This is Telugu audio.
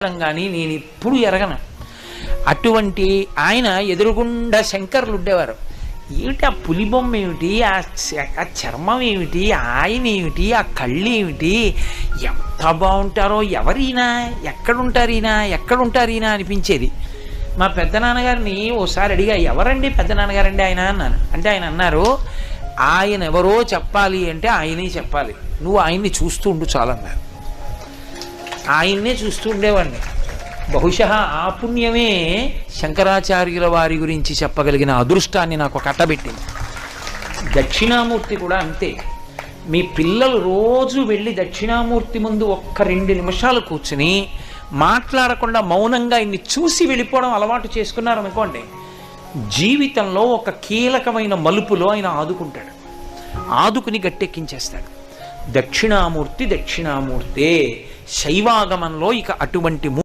కానీ నేను ఎప్పుడు ఎరగను. అటువంటి ఆయన ఎదురుగుండా శంకర్లు ఉండేవారు. ఏమిటి ఆ పులిబొమ్మ ఏమిటి, ఆ చర్మం ఏమిటి, ఆయన ఏమిటి, ఆ కళ్ళు ఏమిటి, ఎంత బాగుంటారో, ఎవరైనా ఎక్కడుంటారు ఈయన అనిపించేది. మా పెద్దనాన్నగారిని ఓసారి అడిగా, ఎవరండి పెద్దనాన్నగారండి ఆయన అన్నాను. అంటే ఆయన అన్నారు, ఆయన ఎవరో చెప్పాలి అంటే ఆయనే చెప్పాలి, నువ్వు ఆయన్ని చూస్తూ ఉండు చాలన్నారు. ఆయన్నే చూస్తూ ఉండేవాడిని. బహుశా ఆ పుణ్యమే శంకరాచార్యుల వారి గురించి చెప్పగలిగిన అదృష్టాన్ని నాకు కట్టబెట్టింది. దక్షిణామూర్తి కూడా అంతే. మీ పిల్లలు రోజు వెళ్ళి దక్షిణామూర్తి ముందు ఒక్క 2 నిమిషాలు కూర్చుని మాట్లాడకుండా మౌనంగా ఇన్ని చూసి వెళ్ళిపోవడం అలవాటు చేసుకున్నారనుకోండి, జీవితంలో ఒక కీలకమైన మలుపులో ఆయన ఆదుకుంటాడు, ఆదుకుని గట్టెక్కించేస్తాడు. దక్షిణామూర్తి శైవాగమంలో ఇక అటువంటి